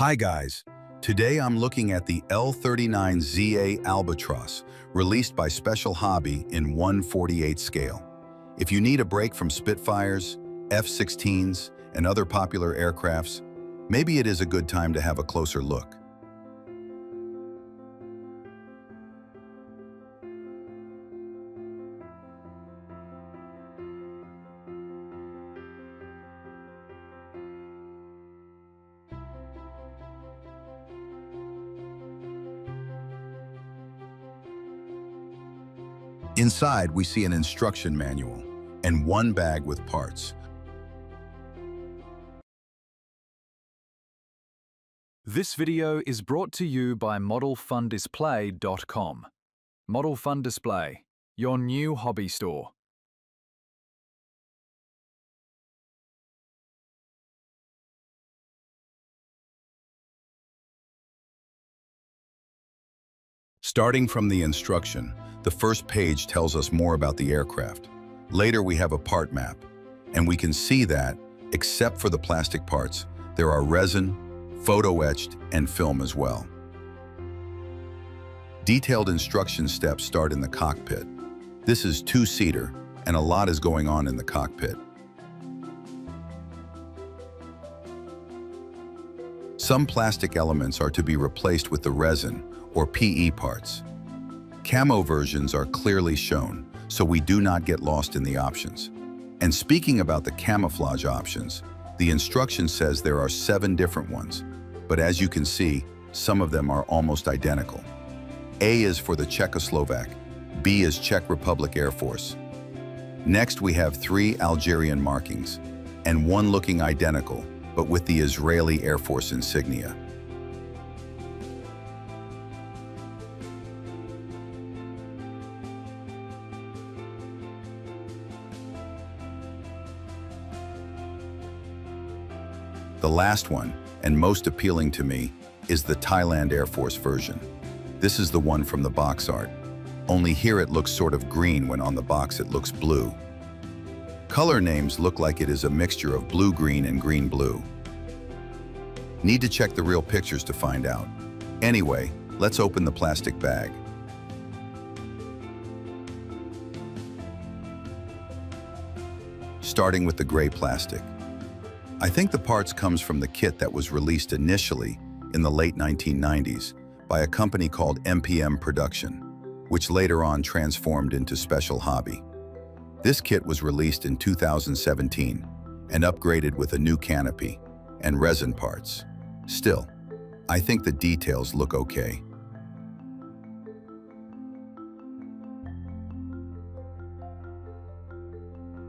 Hi guys, today I'm looking at the L-39ZA Albatros, released by Special Hobby in 1/48 scale. If you need a break from Spitfires, F-16s, and other popular aircrafts, maybe it is a good time to have a closer look. Inside, we see an instruction manual and one bag with parts. This video is brought to you by ModelFunDisplay.com. Model Fun Display, your new hobby store. Starting from the instruction, the first page tells us more about the aircraft. Later we have a part map, and we can see that, except for the plastic parts, there are resin, photo-etched, and film as well. Detailed instruction steps start in the cockpit. This is two-seater, and a lot is going on in the cockpit. Some plastic elements are to be replaced with the resin, or PE parts. Camo versions are clearly shown, so we do not get lost in the options. And speaking about the camouflage options, the instruction says there are 7 different ones, but as you can see, some of them are almost identical. A is for the Czechoslovak, B is Czech Republic Air Force. Next we have 3 Algerian markings, and one looking identical, but with the Israeli Air Force insignia. The last one, and most appealing to me, is the Thailand Air Force version. This is the one from the box art. Only here it looks sort of green when on the box it looks blue. Color names look like it is a mixture of blue-green and green-blue. Need to check the real pictures to find out. Anyway, let's open the plastic bag. Starting with the gray plastic. I think the parts comes from the kit that was released initially in the late 1990s by a company called MPM Production, which later on transformed into Special Hobby. This kit was released in 2017 and upgraded with a new canopy and resin parts. Still, I think the details look okay.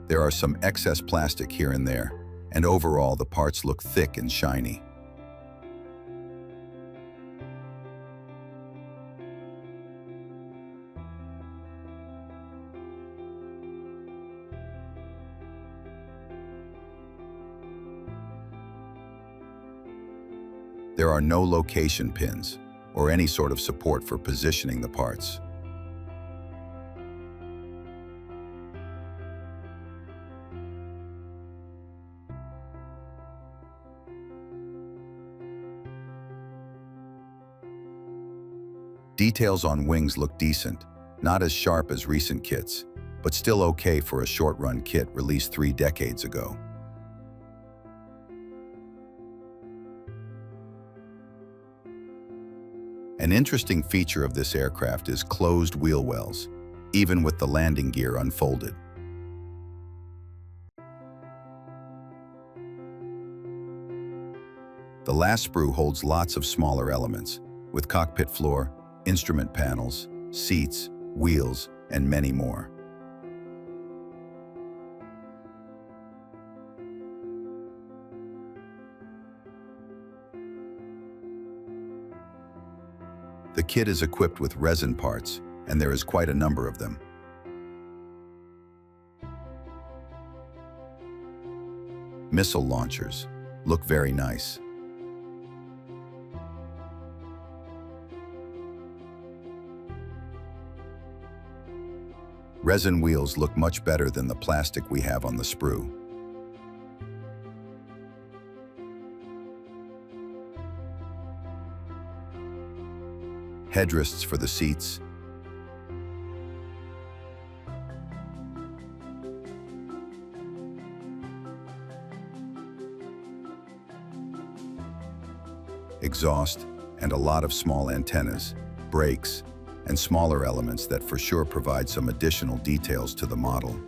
There are some excess plastic here and there, and overall the parts look thick and shiny. There are no location pins or any sort of support for positioning the parts. Details on wings look decent, not as sharp as recent kits, but still okay for a short-run kit released 3 decades ago. An interesting feature of this aircraft is closed wheel wells, even with the landing gear unfolded. The last sprue holds lots of smaller elements, with cockpit floor, instrument panels, seats, wheels, and many more. The kit is equipped with resin parts, and there is quite a number of them. Missile launchers look very nice. Resin wheels look much better than the plastic we have on the sprue. headrests for the seats, exhaust, and a lot of small antennas, brakes, and smaller elements that for sure provide some additional details to the model.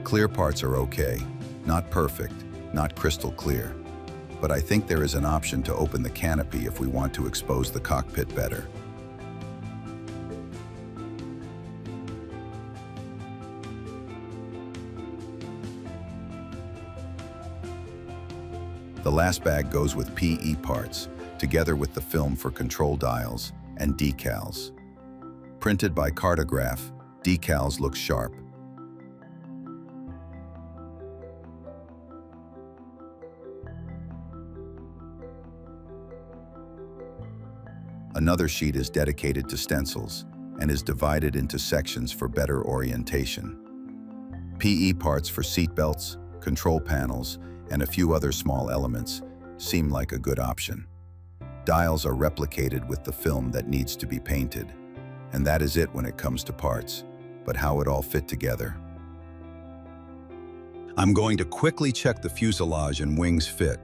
Clear parts are okay, not perfect, not crystal clear, but I think there is an option to open the canopy if we want to expose the cockpit better. The last bag goes with PE parts, together with the film for control dials and decals. Printed by Cartograph, decals look sharp. Another sheet is dedicated to stencils and is divided into sections for better orientation. PE parts for seatbelts, control panels, and a few other small elements seem like a good option. Dials are replicated with the film that needs to be painted, and that is it when it comes to parts, but how it all fit together. I'm going to quickly check the fuselage and wings fit,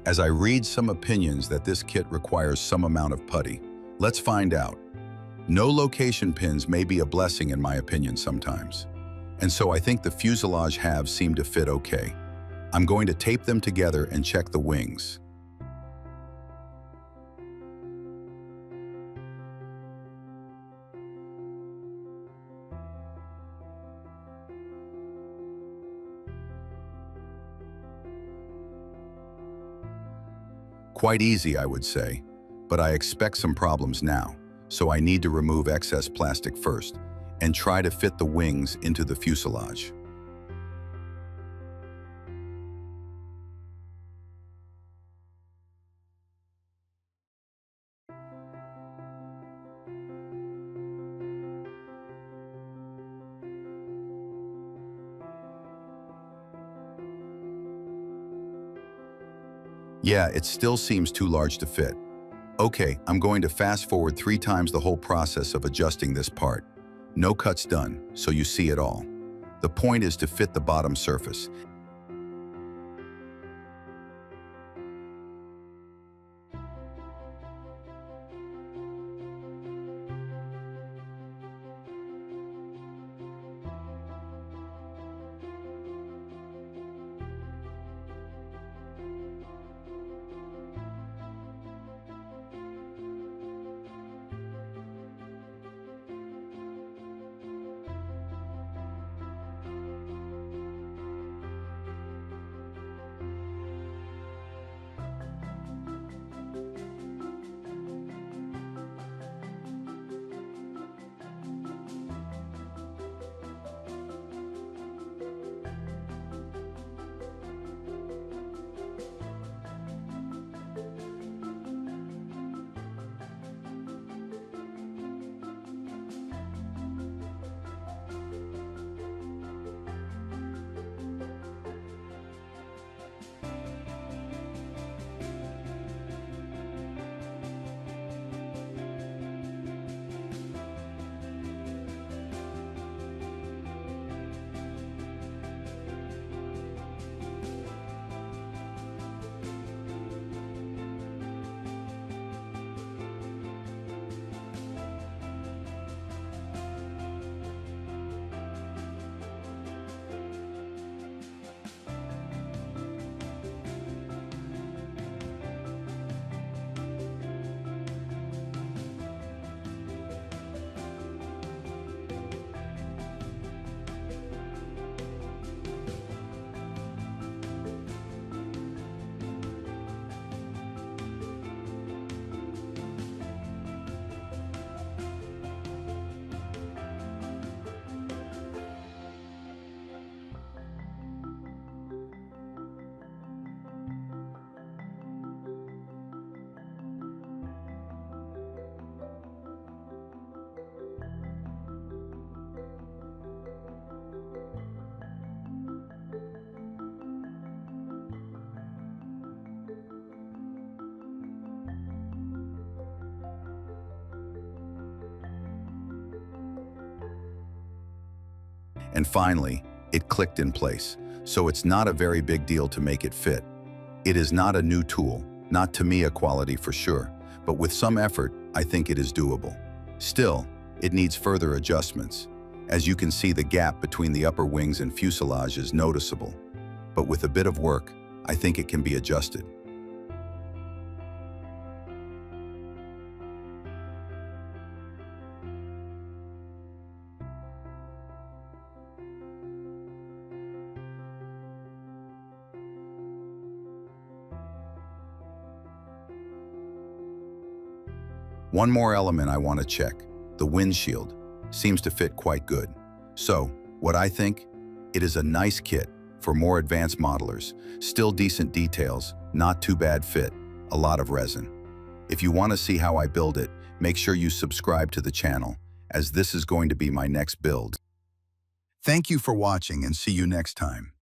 as I read some opinions that this kit requires some amount of putty. Let's find out. No location pins may be a blessing in my opinion sometimes, and so I think the fuselage halves seem to fit okay. I'm going to tape them together and check the wings. Quite easy, I would say, but I expect some problems now, so I need to remove excess plastic first and try to fit the wings into the fuselage. Yeah, it still seems too large to fit. Okay, I'm going to fast forward 3 times the whole process of adjusting this part. No cuts done, so you see it all. The point is to fit the bottom surface. And finally, it clicked in place. So it's not a very big deal to make it fit. It is not a new tool, not Tamiya quality for sure, but with some effort, I think it is doable. Still, it needs further adjustments. As you can see, the gap between the upper wings and fuselage is noticeable. But with a bit of work, I think it can be adjusted. One more element I want to check, the windshield, seems to fit quite good. So, what I think? It is a nice kit for more advanced modelers, still decent details, not too bad fit, a lot of resin. If you want to see how I build it, make sure you subscribe to the channel, as this is going to be my next build. Thank you for watching and see you next time.